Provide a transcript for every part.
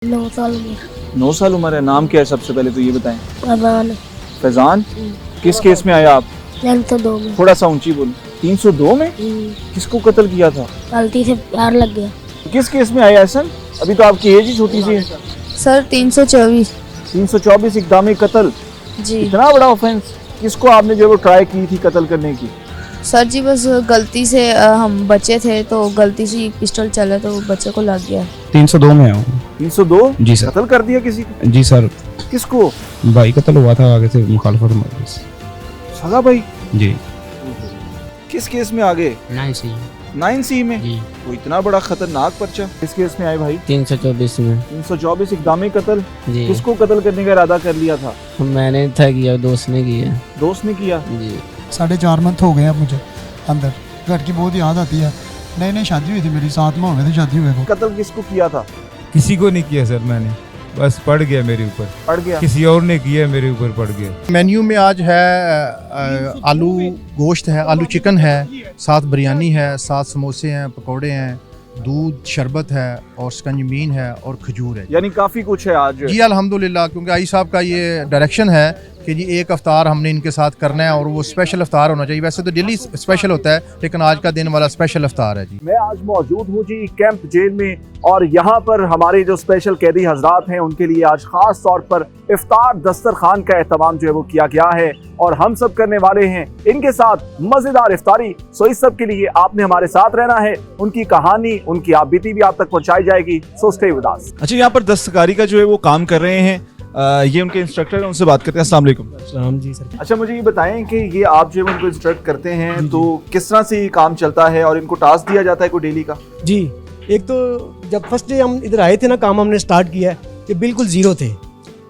9 साल उम्र। 9 साल उम्र है। नाम क्या है सबसे पहले तो ये बताएं। फैजान। फैजान, किस केस में आया आप? 302 में। थोड़ा सा ऊंची बोलो। 302 में? किसको कत्ल किया था? गलती से प्यार लग गया। किस केस में आया ऐसा? अभी तो आपकी एज ही छोटी सी है। सर 324। 324 इक़दाम कत्ल, जी इतना बड़ा ऑफेंस। किसको आपने जो है वो ट्राई की थी कत्ल करने की? सर जी, बस गलती से हम बच्चे थे तो गलती से पिस्टल चला तो बच्चे को लग गया। 302 में हूँ। 302? जी सर। कत्ल कर दिया किसी को? जी सर। किसको? भाई कत्ल हुआ था आगे से मुखालफत में। सगा भाई? जी। किस केस में आगे? 9C में? जी। वो इतना बड़ा खतरनाक पर्चा। किस केस में आए भाई? 324 में। 324 इक़दाम कत्ल। जी। किसको कत्ल करने का इरादा कर लिया था? मैंने था किया, दोस्त ने किया। दोस्त ने किया? जी। 4.5 मंथ हो गए अब मुझे अंदर। घर की बहुत याद आती है। नई नई शादी हुई थी मेरी, 7 माह हो गए थे शादी हुए को। कत्ल किसको किया था? किसी को नहीं किया सर, मैंने बस पड़ गया मेरे ऊपर। पड़ गया? किसी और ने किया, मेरे ऊपर पड़ गया। मेन्यू में आज है आलू गोश्त है, आलू चिकन है, साथ बिरयानी है, साथ समोसे हैं, पकोड़े हैं, दूध शरबत है और स्कंजमीन है और खजूर है। यानी काफी कुछ है आज। जी अल्हम्दुलिल्लाह, क्योंकि आई साहब का ये डायरेक्शन है कि जी एक अफ्तार हमने इनके साथ करना है और वो स्पेशल अफ्तार होना चाहिए। वैसे तो डेली स्पेशल होता है लेकिन आज का दिन वाला स्पेशल अफ्तार है जी। मैं आज मौजूद हूँ जी कैंप जेल में और यहाँ पर हमारे जो स्पेशल कैदी हजरात हैं उनके लिए आज खास तौर पर इफ्तार दस्तरखान का एहतमाम जो है वो किया गया है और हम सब करने वाले हैं इनके साथ मजेदार इफ्तारी। सो इस सब के लिए आपने हमारे साथ रहना है। उनकी कहानी, उनकी आपबीती भी आप तक पहुँचाई जाएगी। So stay with us. अच्छा, यहाँ पर दस्तकारी का जो है वो काम कर रहे हैं, ये उनके इंस्ट्रक्टर हैं, उनसे बात करते हैं। अस्सलाम वालेकुम। जी सर। अच्छा, मुझे ये बताएं कि ये आप जो है उनको इंस्ट्रक्ट करते हैं तो किस तरह से ये काम चलता है और इनको टास्क दिया जाता है कोई डेली का? जी, एक तो जब फर्स्ट डे हम इधर आए थे ना, काम हमने स्टार्ट किया कि बिल्कुल ज़ीरो थे,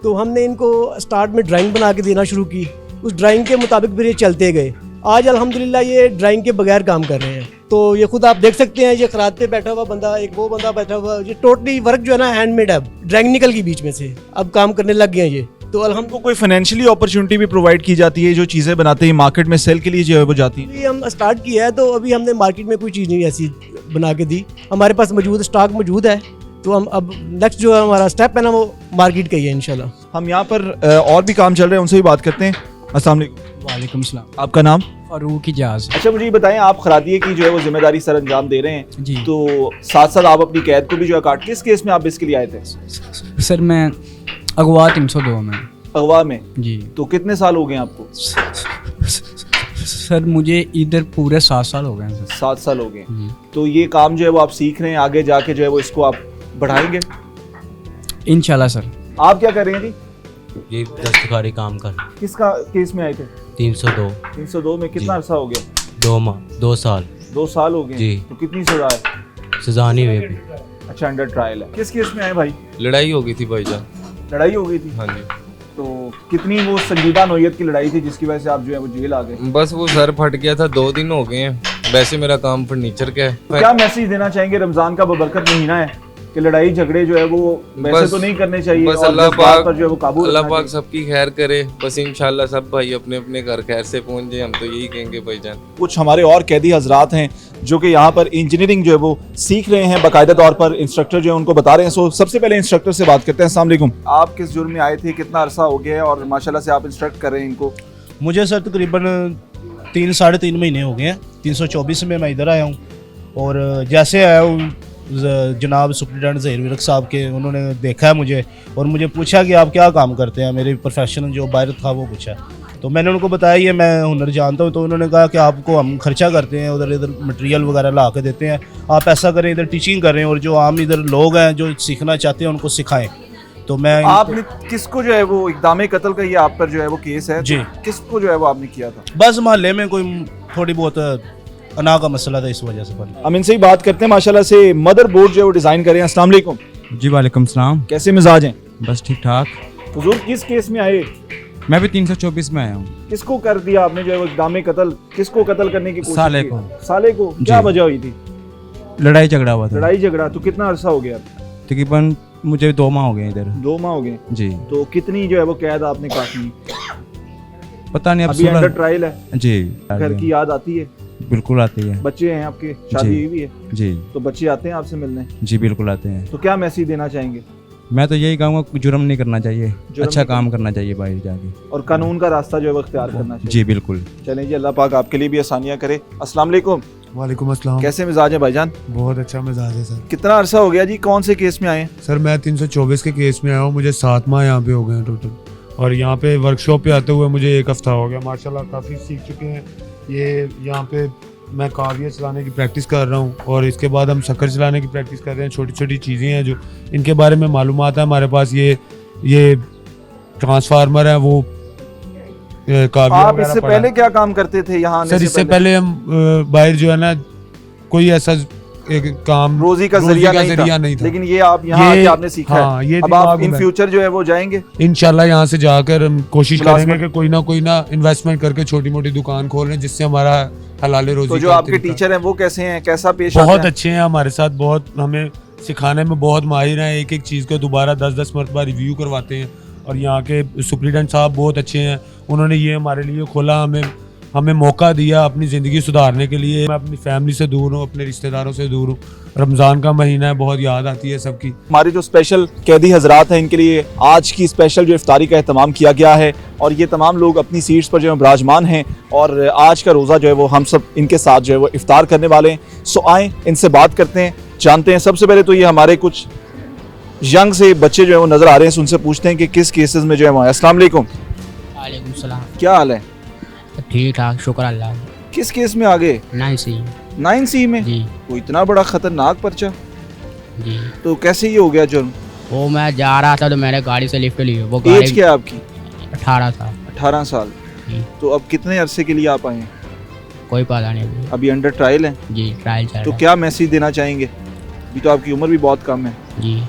तो हमने इनको स्टार्ट में ड्राइंग बना के देना शुरू की। उस ड्राइंग के मुताबिक फिर ये चलते गए। आज अल्हम्दुलिल्लाह ये ड्राइंग के बगैर काम कर रहे हैं। तो ये खुद आप देख सकते हैं, ये खरात पे बैठा हुआ बंदा, एक वो बंदा बैठा हुआ, ये टोटली वर्क जो है ना हैंडमेड है। ड्राइंग निकल की बीच में से अब काम करने लग गए हैं ये। तो हमको कोई फाइनेंशियली अपॉर्चुनिटी भी प्रोवाइड की जाती है? जो चीज़ें बनाते हैं मार्केट में सेल के लिए जो है वो जाती है? हम स्टार्ट किया है तो अभी हमने मार्केट में कोई चीज़ नहीं ऐसी बना के दी। हमारे पास मौजूद स्टॉक मौजूद है, तो हम अब नेक्स्ट जो है हमारा स्टेप है ना वो मार्केट का ही है इंशाल्लाह। हम यहाँ पर और भी काम चल रहे हैं, उनसे भी बात करते हैं। अस्सलाम वालेकुम। वालेकुम सलाम। आपका नाम? फारूक इजाज। अच्छा, मुझे ये बताएं, आप खरादिये की जो है वो जिम्मेदारी सर अंजाम दे रहे हैं जी। तो साथ साथ आप अपनी कैद को भी जो है काट, किस केस में आप इसके लिए आए थे? सर मैं अगवा 302 में। अगवा में? जी। तो कितने साल हो गए आपको? सर मुझे इधर पूरे 7 साल हो गए हैं सर। 7 साल हो गए। जी। तो ये काम जो है वो आप सीख रहे हैं, आगे जाके जो है वो इसको आप बढ़ाएंगे इंशाल्लाह सर। आप क्या कर रहे हैं जी? ये दस्तकारी काम कर। किसका केस में आए थे? 302। 302 में कितना अरसा हो गया? 2 माह, 2 साल। 2 साल हो गए जी। तो कितनी सजा है? सजा नहीं हुई अभी। अच्छा, अंडर ट्रायल है। किस केस में आए भाई? लड़ाई हो गई थी भाईजान। लड़ाई हो गई थी? हाँ जी। तो कितनी वो संजीदा नौयत की लड़ाई थी जिसकी वजह से आप जो है वो जेल आ गए? बस वो सर फट गया था, 2 दिन हो गए हैं। वैसे मेरा काम फर्नीचर का है। तो क्या मैसेज देना चाहेंगे? रमजान का बबरकत महीना है कि लड़ाई झगड़े जो है वो वैसे तो नहीं करने चाहिए, बस और अल्लाह इस बात पाक पर जो है वो काबू अल्लाह रखना पाक चाहिए। सबकी खैर करे। बस इंशाल्लाह सब भाई अपने अपने घर खैर से पहुंच जाए, हम तो यही कहेंगे भाईजान। कुछ हमारे और कैदी हजरात हैं जो कि यहाँ पर इंजीनियरिंग जो है वो सीख रहे हैं, बाकायदा तौर पर इंस्ट्रक्टर जो है उनको बता रहे हैं। सो सबसे पहले इंस्ट्रक्टर से बात करते हैं। अस्सलाम वालेकुम। आप किस जुर्म में आए थे, कितना अरसा हो गया है और माशाल्लाह से आप इंस्ट्रक्ट कर रहे हैं इनको? मुझे सर तकरीबन 3-3.5 महीने हो गए हैं। 324 में मैं इधर आया हूँ और जैसे आया हूँ जनाब सुप्रिटेंडेंट ज़हीर विरक साहब के, उन्होंने देखा है मुझे और मुझे पूछा कि आप क्या काम करते हैं, मेरे प्रोफेशनल जो बाहर था वो पूछा। तो मैंने उनको बताया ये मैं हुनर जानता हूँ। तो उन्होंने कहा कि आपको हम खर्चा करते हैं, उधर इधर मटेरियल वगैरह ला के देते हैं, आप ऐसा करें इधर टीचिंग करें और जो आम इधर लोग हैं जो सीखना चाहते हैं उनको सिखाएं। तो मैं आपने किसको जो है वो इक़दाम कत्ल का ये आप पर जो है वो केस है जी, तो किसको जो है वो आपने किया था? बस मोहल्ले में कोई थोड़ी बहुत अना का मसला था, इस वजह से बना। हम इनसे ही बात करते हैं। माशाल्लाह से मदर बोर्ड जो है वो डिज़ाइन करें। अस्सलाम वालेकुम। जी वालेकुम सलाम। कैसे मिजाज हैं? बस ठीक ठाक। हुजूर किस केस में आए? मैं भी 324 में आया हूँ। किसको कर दिया आपने जो है वो इक़दाम कत्ल? किसको कत्ल करने की कोशिश साले की? को। साले को? क्या वजह हुई थी? लड़ाई झगड़ा हुआ था। लड़ाई झगड़ा? तो कितना अरसा हो गया? तकरीबन मुझे 2 माह हो गए इधर। 2 माह हो गए जी। तो कितनी जो है वो कैद आपने काटनी? पता नहीं अब अभी अंडर ट्रायल है जी। घर की याद आती है? बिल्कुल आती है। बच्चे हैं आपके, शादी हुई भी है? जी। तो बच्चे आते हैं आपसे मिलने? जी बिल्कुल आते हैं। तो क्या मैसेज देना चाहेंगे? मैं तो यही कहूँगा जुर्म नहीं करना चाहिए, अच्छा काम करना चाहिए बाहर जाके, और कानून का रास्ता जो है वो इख्तियार करना चाहिए। जी बिल्कुल। चलें जी, अल्लाह पाक आपके लिए भी आसानियाँ करे। अस्सलाम वालेकुम। वालेकुम अस्सलाम। कैसे मिजाज है भाईजान? बहुत अच्छा मिजाज है सर। कितना अरसा हो गया जी, कौन से केस में आए हैं? सर मैं 324 के केस में आया हूँ, मुझे 7 माह यहाँ पे हो गए हैं टोटल, और यहाँ पे वर्कशॉप पे आते हुए मुझे 1 हफ्ता हो गया। माशाल्लाह काफ़ी सीख चुके हैं। ये यहाँ पे मैं काविया चलाने की प्रैक्टिस कर रहा हूँ, और इसके बाद हम शक्कर चलाने की प्रैक्टिस कर रहे हैं। छोटी छोटी चीज़ें हैं जो इनके बारे में मालूमात है हमारे पास। ये ट्रांसफार्मर है वो काविया। आप इससे पहले क्या काम करते थे यहाँ आने सर? इससे पहले हम बाहर जो है ना कोई ऐसा एक काम रोजी का जरिया नहीं था, लेकिन ये आप यहाँ आके आपने सीखा हाँ, है। अब आप इन फ्यूचर जो है वो जाएंगे इंशाल्लाह। यहाँ से जाकर हम कोशिश करेंगे कि कोई ना इन्वेस्टमेंट करके छोटी मोटी दुकान खोल रहे हैं जिससे हमारा हलाल रोजी। तो जो आपके टीचर हैं वो कैसे हैं, कैसा पेश बहुत आते हैं? अच्छे हैं हमारे साथ, बहुत हमें सिखाने में बहुत माहिर हैं। एक एक चीज़ को दोबारा 10-10 मरतबा रिव्यू करवाते हैं, और यहाँ के सुप्रीडेंट साहब बहुत अच्छे हैं। उन्होंने ये हमारे लिए खोला, हमें मौका दिया अपनी ज़िंदगी सुधारने के लिए। मैं अपनी फैमिली से दूर हूँ, अपने रिश्तेदारों से दूर हूँ। रमज़ान का महीना है, बहुत याद आती है सबकी। हमारे जो स्पेशल कैदी हजरात हैं इनके लिए आज की स्पेशल जो इफ्तारी का एहतमाम किया गया है, और ये तमाम लोग अपनी सीट्स पर जो है विराजमान हैं, और आज का रोज़ा जो है वो हम सब इनके साथ जो है वो इफ्तार करने वाले हैं। सो आएँ इनसे बात करते हैं, जानते हैं। सबसे पहले तो ये हमारे कुछ यंग से बच्चे जो है वो नज़र आ रहे हैं, उनसे पूछते हैं कि किस केसेस में जो है वो। अस्सलाम वालेकुम। वालेकुम सलाम। क्या हाल है? ठीक ठाक, शुक्र अल्लाह। किस केस में आ गए? 9C में जी। वो इतना बड़ा खतरनाक पर्चा, जी। तो कैसे ये हो गया जुर्म? वो मैं जा रहा था तो मैंने गाड़ी से लिफ्ट ली। वो एज क्या है आपकी? 18 साल। 18 साल। तो अब कितने अरसे के लिए आप आए हैं? कोई पता नहीं। अभी अंडर ट्रायल है? जी, ट्रायल चल रहा है। तो क्या मैसेज देना चाहेंगे? अभी तो आपकी उम्र भी बहुत कम है। जी,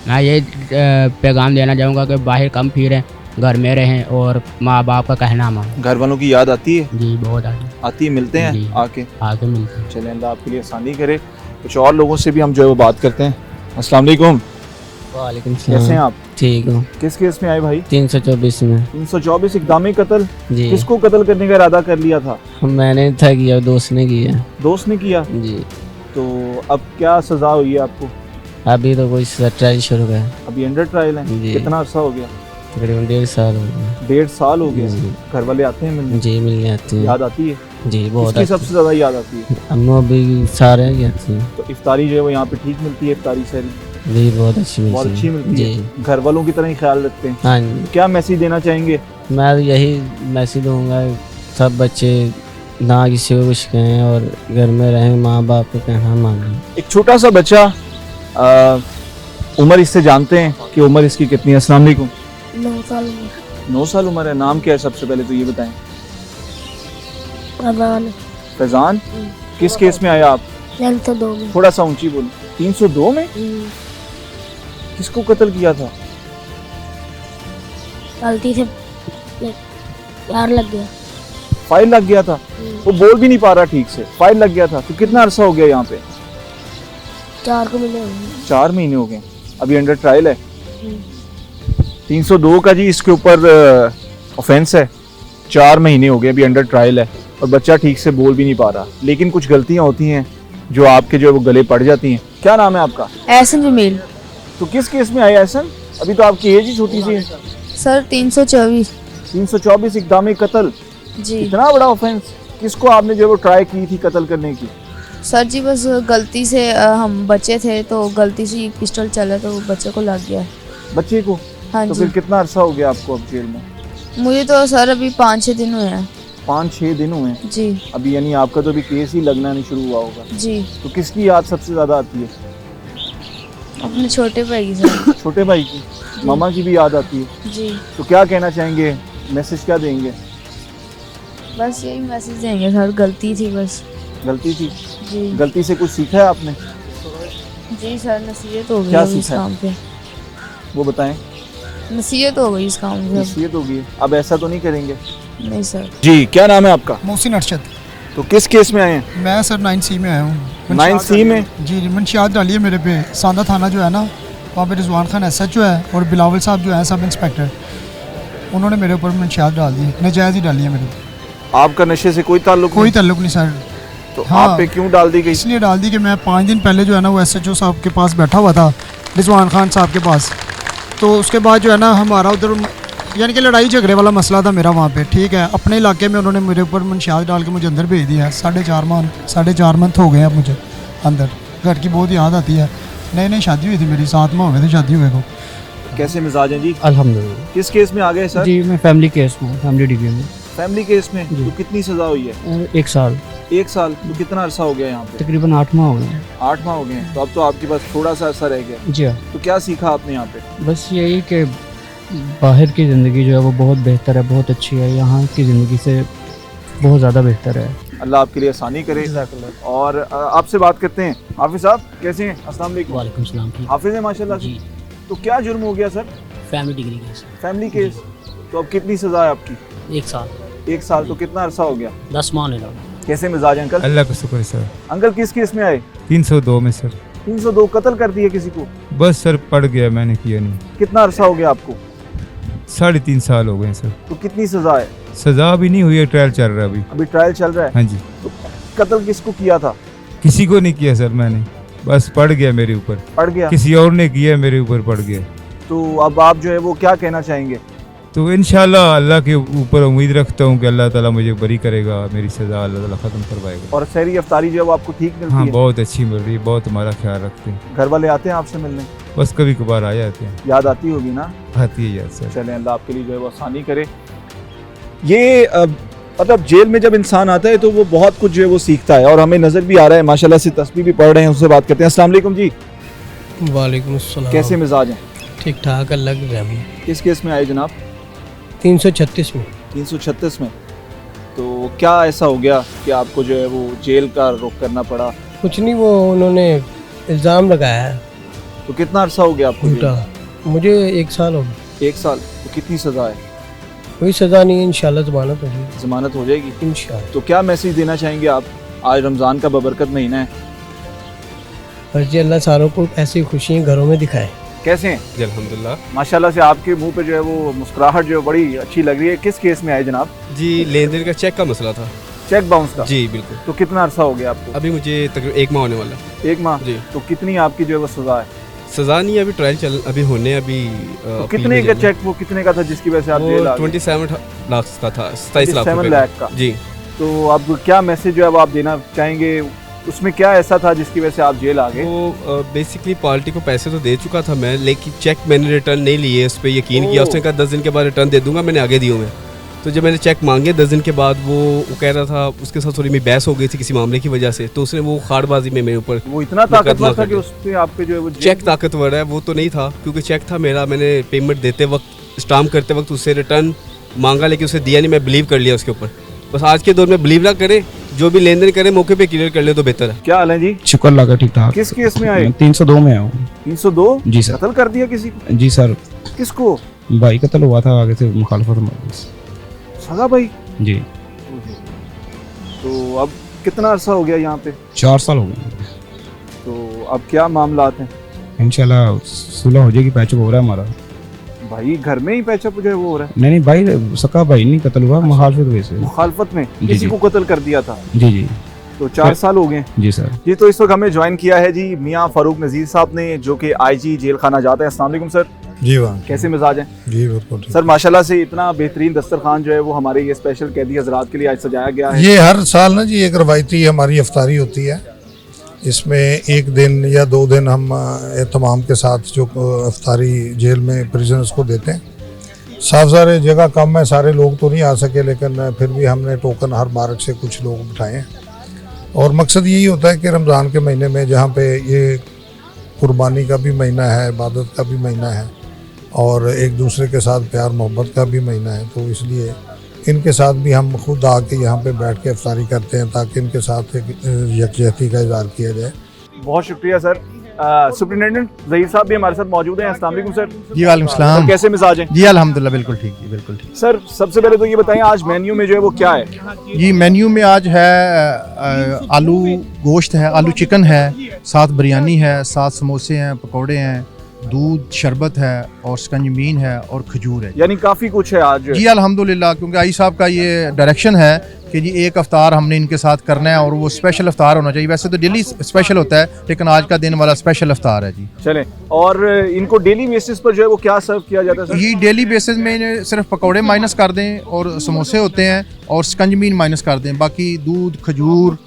मैं ये पैगाम देना चाहूँगा कि बाहर कम फिरें, घर में रहें और माँ बाप का कहना मानें। घर वालों की याद आती है? जी, बहुत आती है। मिलते हैं आके मिलते हैं। चलें, अल्लाह आपके लिए आसानी करे। कुछ और लोगों से भी हम जो है वो बात करते हैं। अस्सलाम वालेकुम। वालेकुम कैसे हैं आप? ठीक हूँ। किस केस में आए भाई? 324 में। 324 इक़दाम कत्ल। जी। किसको कत्ल करने का इरादा कर लिया था? मैंने था किया, दोस्त ने किया। दोस्त ने किया? जी। तो अब क्या सजा हुई है आपको? अभी तो कोई ट्रायल शुरू है। अभी अंडर ट्रायल है? कितना अर्सा हो गया? तकरीबन 1.5 साल हो गया। 1.5 साल हो गया। घर वाले आते हैं मिलने? जी, मिलने आते हैं। याद आती है? जी, बहुत। किसकी सबसे ज्यादा याद आती है? अम्मा भी सारे आती हैं। तो इफ्तारी जो है वो यहाँ पे ठीक मिलती है? इफ्तारी सहरी जी बहुत अच्छी मिलती है। घर वालों की तरह ही ख्याल रखते हैं? हाँ जी। क्या मैसेज देना चाहेंगे? मैं यही मैसेज दूंगा, सब बच्चे ना किसी को कुछ कहें और घर में रहें, माँ बाप को कहना मानें। एक छोटा सा बच्चा, उम्र इससे जानते हैं कि उम्र इसकी कितनी है? अस्सलाम वालेकुम। 9 साल उम्र। 9 साल उम्र है। नाम क्या है सबसे पहले तो ये बताएं? फैजान। फैजान। किस केस में आया आप? 302 में। थोड़ा सा ऊंची बोलो। 302 में? किसको कत्ल किया था? गलती से यार लग गया। फाइल लग गया था? वो बोल भी नहीं पा रहा ठीक से, फाइल लग गया था। तो कितना अरसा हो गया यहाँ पे? 4 महीने हो गए। 4 महीने हो गए। अभी अंडर ट्रायल है? 302 का जी इसके ऊपर ऑफेंस है। 4 महीने हो गए, अभी अंडर ट्रायल है, और बच्चा ठीक से बोल भी नहीं पा रहा। लेकिन कुछ गलतियां होती हैं जो आपके जो है वो गले पड़ जाती हैं। क्या नाम है आपका? एहसन जमील। तो किस केस में आया एहसन? अभी तो आपकी एज ही छोटी सी है। सर 324। 324 इक़दाम कत्ल। जी। इतना बड़ा ऑफेंस। किसको आपने जो वो ट्राई की थी कत्ल करने की? सर जी बस गलती से हम बच्चे थे तो गलती से पिस्टल चला तो बच्चे को लग गया। बच्चे को? हाँ तो जी। फिर कितना अरसा हो गया आपको अब जेल में? मुझे तो सर अभी 5-6 दिन हुए हैं। 5-6 दिन हुए हैं? जी। अभी यानी आपका तो अभी केस ही लगना नहीं शुरू हुआ होगा। जी। तो किसकी याद सबसे ज्यादा आती है? अपने छोटे भाई की सर। छोटे भाई की? मामा की भी याद आती है? जी। तो क्या कहना चाहेंगे, मैसेज क्या देंगे? बस यही मैसेज देंगे सर, गलती थी बस। गलती थी? जी। गलती से कुछ सीखा है आपने? जी सर, नसीहत हो क्या गई इस सीखा है? काम पे। वो बताएं। नसीहत हो गई इस काम पे। नसीहत होगी। अब ऐसा तो नहीं करेंगे? नहीं सर। जी, क्या नाम है आपका? मोहसिन अरशद। तो किस केस में आए हैं? मैं सर 9C में आया हूँ। 9C में? जी, मंशियात डाली है मेरे पे। सांदा थाना जो है ना, वहाँ पे रिजवान खान SHO है और बिलावल साहब जो है सब इंस्पेक्टर, उन्होंने मेरे ऊपर मंशियात डाल दी, नजायज़ ही डाली है मेरे पे। आपका नशे से कोई ताल्लुक? कोई ताल्लुक नहीं सर। तो आप पे क्यों डाल दी गई? इसलिए डाल दी कि मैं 5 दिन पहले जो है ना वो SHO साहब के पास बैठा हुआ था, रिजवान खान साहब के पास, तो उसके बाद जो है ना हमारा उधर यानी कि लड़ाई झगड़े वाला मसला था मेरा वहाँ पे, ठीक है। अपने इलाके में उन्होंने मेरे ऊपर मंशियात डाल के मुझे अंदर भेज दिया है। 4.5 मंथ हो गए अब मुझे अंदर। घर की बहुत याद आती है। नई नई शादी हुई थी मेरी, 7 माह हो गए थे शादी हुए को। कैसे मिजाज हैं जी? अल्हम्दुलिल्लाह। किस केस में आ गए सर? जी मैं फैमिली केस में, फैमिली डिग्री में। फैमिली केस में? तो कितनी सजा हुई है? 1 साल। 1 साल? तो कितना अरसा हो गया यहाँ पे? तकरीबन 8 माह हो गए। 8 माह हो गए हैं। तो अब तो आपके पास थोड़ा सा अरसा रह गया। जी हाँ। तो क्या सीखा आपने यहाँ पे? बस यही कि बाहर की ज़िंदगी जो है वो बहुत बेहतर है, बहुत अच्छी है। यहाँ की ज़िंदगी से बहुत ज़्यादा बेहतर है। अल्लाह आपके लिए आसानी करे। और आपसे बात करते हैं। हाफिज साहब कैसे हैं? अस्सलाम वालेकुम। वालेकुम सलाम। हाफिज है माशाल्लाह से। तो क्या जुर्म हो गया sir? Family degree case. Family case. तो अब कितनी सजा है आपकी? 1 साल। 1 साल? तो कितना अरसा हो गया? 10 माह होने लगा। कैसे मिजाज अंकल? अल्लाह का शुक्र है सर। अंकल किस केस में आए? 302 में सर। 302? कत्ल कर दिया किसी को? बस सर पड़ गया, मैंने किया नहीं। कितना अरसा हो गया आपको? 3.5 साल हो गए सर। तो कितनी सजा है? सजा अभी नहीं हुई है, ट्रायल चल रहा है अभी। अभी ट्रायल चल रहा है? हाँ जी। तो कत्ल किसको किया था? किसी को नहीं किया सर मैंने, बस पड़ गया मेरे ऊपर। पड़ गया? किसी और ने किया, मेरे ऊपर पड़ गया। तो अब आप जो है वो क्या कहना चाहेंगे? तो इंशाल्लाह अल्लाह के ऊपर उम्मीद रखता हूँ कि अल्लाह ताला मुझे बरी करेगा, मेरी सजा अल्लाह ताला ख़त्म करवाएगा। और सहरी अफ्तारी जो है वो आपको ठीक मिलती हाँ है? बहुत अच्छी मिल रही है, बहुत हमारा ख्याल रखते हैं। घर वाले आते हैं आपसे मिलने? बस कभी कभार आ जाते हैं। याद आती होगी ना? आती है याद सर। चलें अल्लाह आपके लिए जो है वो आसानी करे। ये मतलब जेल में जब इंसान आता है तो वो बहुत कुछ जो है वो सीखता है और हमें नज़र भी आ रहा है माशाल्लाह से, तस्बीह भी पढ़ रहे हैं। उससे बात करते हैं। अस्सलाम वालेकुम जी। वालेकुम अस्सलाम। कैसे मिजाज हैं? ठीक ठाक, अल्लाह की रहम। किस केस में आए जनाब? 336 में। 336 में? तो क्या ऐसा हो गया कि आपको जो है वो जेल का रुख करना पड़ा? कुछ नहीं, वो उन्होंने इल्ज़ाम लगाया है। तो कितना अरसा हो गया आपको? उल्टा मुझे 1 साल हो गया। 1 साल? तो कितनी सज़ा है? कोई सज़ा नहीं है, इंशाल्लाह ज़मानत हो जाएगी। ज़मानत हो जाएगी इंशाल्लाह। तो क्या मैसेज देना चाहेंगे आप? आज रमज़ान का बबरकत महीना है। बस जी अल्लाह सारों को ऐसी खुशियाँ घरों में दिखाए। कैसे हैं? जी अल्हम्दुलिल्लाह। माशाल्लाह से आपके मुंह पे जो है वो मुस्कुराहट जो है बड़ी अच्छी लग रही है। किस केस में आए जनाब? जी लेन देन का चेक का मसला था। चेक बाउंस का? जी बिल्कुल। तो कितना अरसा हो गया आपको? अभी मुझे तकरीबन 1 माह होने वाला। 1 माह? जी। तो कितनी आपकी जो है वो सजा है? सजा नहीं है, अभी ट्रायल चल अभी होने अभी। तो कितने का चेक, वो कितने का था जिसकी वजह से आप जेल आ गए? 27 लाख का था। 27 लाख का। जी। तो अब क्या मैसेज जो है वो आप देना चाहेंगे? उसमें क्या ऐसा था जिसकी वजह से आप जेल आ गए? वो बेसिकली पार्टी को पैसे तो दे चुका था मैं, लेकिन चेक मैंने रिटर्न नहीं लिए। उस पर यकीन किया, उसने कहा 10 दिन के बाद रिटर्न दे दूंगा, मैंने आगे दिए हुए। तो जब मैंने चेक मांगे 10 दिन के बाद, वो कह रहा था, उसके साथ थोड़ी मेरी बहस हो गई थी किसी मामले की वजह से, तो उसने वो खाड़बाजी में मेरे ऊपर। वो इतना ताकतवर था कि उस पे आप पे जो है वो चेक ताकतवर है? वो तो नहीं था, क्योंकि चेक था मेरा। मैंने पेमेंट देते वक्त, स्टाम्प करते वक्त उससे रिटर्न मांगा, लेकिन उसे दिया नहीं। मैं बिलीव कर लिया उसके ऊपर। बस आज के दौर में बिलीव ना करे, जो भी लेन देन करे मौके पे क्लियर कर ले तो बेहतर है। क्या हाल है जी? शुक्र लगा ठीक ठाक। किस केस में आए? 302 में आया हूँ। 302? जी सर। कत्ल कर दिया किसी को? जी सर। किसको? भाई कत्ल हुआ था, आगे से मुखालफत। सगा भाई? जी। तो अब कितना अरसा हो गया यहाँ पे? 4 साल हो गए। तो अब क्या मामलात हैं? इंशाल्लाह सुलह हो जाएगी, पैचअप हो रहा है हमारा। भाई घर में ही पैचअप जो है वो हो रहा है? नहीं भाई, सका भाई नहीं कत्ल हुआ, मुखालफत वजह से। मुखालफत में किसी को कत्ल कर दिया था? जी जी। तो 4 साल हो गए? जी सर। जी। तो इस वक्त हमें ज्वाइन किया है जी मियाँ फारूक नज़ीर साहब ने, जो कि IG जेल खाना जाते हैं। अस्सलाम वालेकुम सर। जी वाह। कैसे मिजाज हैं? जी बिल्कुल सर। माशाल्लाह से इतना बेहतरीन दस्तरखान जो है वो हमारे ये स्पेशल कैदी हजरात के लिए आज सजाया गया है। ये हर साल ना जी एक रवायती हमारी इफ्तारी होती है। इसमें 1 दिन या 2 दिन हम एहतमाम के साथ जो इफ्तारी जेल में प्रिजनर्स को देते हैं। साफ सारे जगह कम है, सारे लोग तो नहीं आ सके, लेकिन फिर भी हमने टोकन हर मार्ग से कुछ लोग बिठाए हैं। और मकसद यही होता है कि रमज़ान के महीने में, जहाँ पे ये कुर्बानी का भी महीना है, इबादत का भी महीना है और एक दूसरे के साथ प्यार मोहब्बत का भी महीना है, तो इसलिए इनके साथ भी हम खुद आके यहाँ पे बैठ के इफ्तारी करते हैं ताकि इनके साथ एक यकजहती का इज़हार किया जाए। बहुत शुक्रिया सर। सुपरिटेंडेंट ज़हीर साहब भी हमारे साथ मौजूद हैं। अस्सलाम वालेकुम सर। जी वालेकुम सलाम। कैसे मिजाज हैं? जी अल्हम्दुलिल्लाह बिल्कुल ठीक है, बिल्कुल ठीक। सर सबसे पहले तो ये बताएं आज मेन्यू में जो है वो क्या है? जी मेन्यू में आज है आलू गोश्त है, आलू चिकन है, साथ बिरयानी है, साथ समोसे हैं, पकौड़े हैं, दूध, शरबत है और स्कंजमीन है और खजूर है। यानी काफ़ी कुछ है आज। जी अल्हम्दुलिल्लाह, क्योंकि आई साहब का ये डायरेक्शन है कि जी एक अफ्तार हमने इनके साथ करना है और वो स्पेशल अफ्तार होना चाहिए। वैसे तो डेली स्पेशल होता है, लेकिन आज का दिन वाला स्पेशल अफ्तार है जी। चलें, और इनको डेली बेसिस पर जो है वो क्या सर्व किया जाता है सर? ये डेली बेसिस में सिर्फ पकौड़े माइनस कर दें और समोसे होते हैं और स्कंजमीन माइनस कर दें, बाकी दूध, खजूर,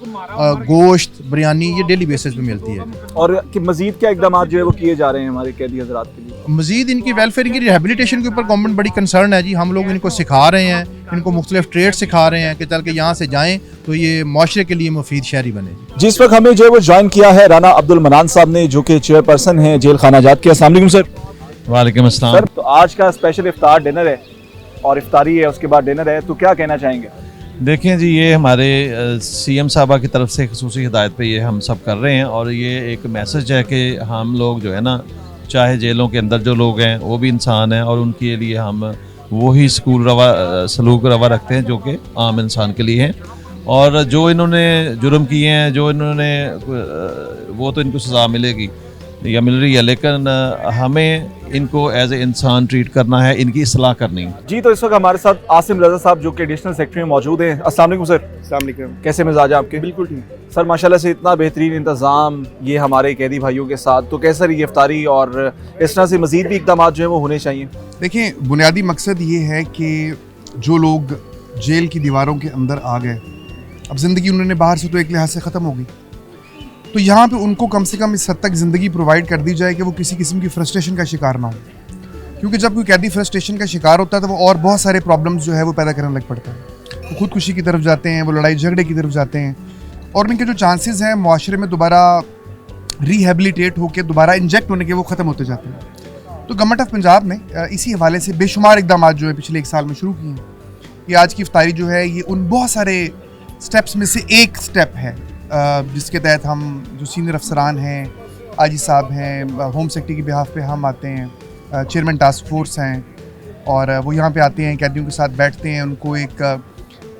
गोश्त, बिरयानी ये डेली बेसिस पे मिलती है। और कि मजीद क्या इकदाम जो है वो किए जा रहे हैं हमारे कैदी हजरात के लिए? मजीद इनकी वेलफेयर, इनकी रिहेबिलिटेशन के ऊपर गवर्नमेंट बड़ी कंसर्न है जी। हम लोग इनको सिखा रहे हैं, इनको मुख्तलिफ ट्रेड सिखा रहे हैं कि चल के यहाँ से जाएँ तो ये माशरे के लिए मुफीद शहरी बने। जिस वक्त हमें जो है वो ज्वाइन किया है राना अब्दुल मनान साहब ने, जो कि चेयरपर्सन हैं जेल खाना जात के। अस्सलाम वालेकुम सर। वालेकुम अस्सलाम सर, तो आज का स्पेशल इफ्तार डिनर है और इफ्तारी है, उसके बाद डिनर है, तो क्या कहना चाहेंगे? देखें जी, ये हमारे सीएम साहबा की तरफ से खसूसी हिदायत पे ये हम सब कर रहे हैं और ये एक मैसेज है कि हम लोग जो है ना, चाहे जेलों के अंदर जो लोग हैं वो भी इंसान हैं और उनके लिए हम वही सलूक रवा रखते हैं जो कि आम इंसान के लिए हैं। और जो इन्होंने जुर्म किए हैं, जो इन्होंने वो तो इनको सज़ा मिलेगी या मिल रही है, लेकिन हमें इनको एज ए इंसान ट्रीट करना है, इनकी इस्लाह करनी है। जी, तो इस वक्त हमारे साथ आसिम रजा साहब जो कि एडिशनल सेक्रेटरी में मौजूद हैं। अस्सलाम वालेकुम सर। अस्सलाम वालेकुम। कैसे मिजाज है आपके? बिल्कुल ठीक सर, माशाल्लाह से इतना बेहतरीन इंतज़ाम ये हमारे कैदी भाइयों के साथ, तो कैसा रही इफ्तारी और इस तरह से मजीद भी इकदाम जो है वो होने चाहिए? देखिए, बुनियादी मकसद ये है कि जो लोग जेल की दीवारों के अंदर आ गए, अब ज़िंदगी उन्होंने बाहर से तो एक लिहाज से ख़त्म हो गई, तो यहाँ पे उनको कम से कम इस हद तक ज़िंदगी प्रोवाइड कर दी जाए कि वो किसी किस्म की फ्रस्ट्रेशन का शिकार ना हो। क्योंकि जब कोई कैदी फ्रस्ट्रेशन का शिकार होता है तो वो और बहुत सारे प्रॉब्लम्स जो है वो पैदा करने लग पड़ता है। वो खुदकुशी की तरफ जाते हैं, वो लड़ाई झगड़े की तरफ जाते हैं और उनके जो चांसेस हैं मुआशरे में दोबारा रिहेबिलिटेट होकर दोबारा इंजेक्ट होने के, वो ख़त्म होते जाते हैं। तो गवर्नमेंट ऑफ पंजाब ने इसी हवाले से बेशुमार इकदाम जो है पिछले 1 साल में शुरू किए हैं। ये आज की इफ्तारी जो है ये उन बहुत सारे स्टेप्स में से एक स्टेप है जिसके तहत हम जो सीनियर अफसरान हैं, आजी साहब हैं, होम सेक्रेटरी की बिहाफ पे हम आते हैं, चेयरमैन टास्क फोर्स हैं और वो यहाँ पे आते हैं, कैदियों के साथ बैठते हैं, उनको एक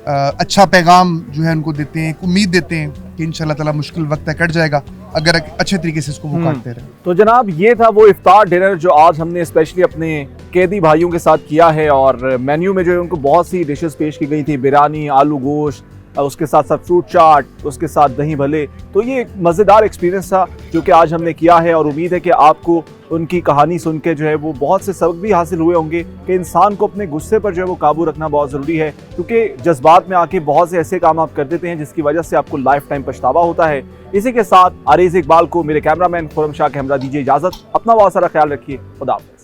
अच्छा पैगाम जो है उनको देते हैं, एक उम्मीद देते हैं कि इंशाल्लाह ताला मुश्किल वक्त कट जाएगा अगर अच्छे तरीके से इसको वो काटते रहे। तो जनाब, ये था वो इफ्तार डिनर जो आज हमने स्पेशली अपने कैदी भाइयों के साथ किया है और मेन्यू में जो है उनको बहुत सी डिशेस पेश की गई थी, बिरयानी, आलू गोश्त, उसके साथ साथ फ्रूट चाट, उसके साथ दही भले। तो ये एक मज़ेदार एक्सपीरियंस था जो कि आज हमने किया है और उम्मीद है कि आपको उनकी कहानी सुन के जो है वो बहुत से सबक भी हासिल हुए होंगे कि इंसान को अपने गुस्से पर जो है वो काबू रखना बहुत ज़रूरी है, क्योंकि जज्बात में आके बहुत से ऐसे काम आप कर देते हैं जिसकी वजह से आपको लाइफ टाइम पछतावा होता है। इसी के साथ आरिज़ इकबाल को, मेरे कैमरामैन खुरम शाह के हमरा दीजिए इजाज़त। अपना बहुत सारा ख्याल रखिए। खुदा हाफ़िज़।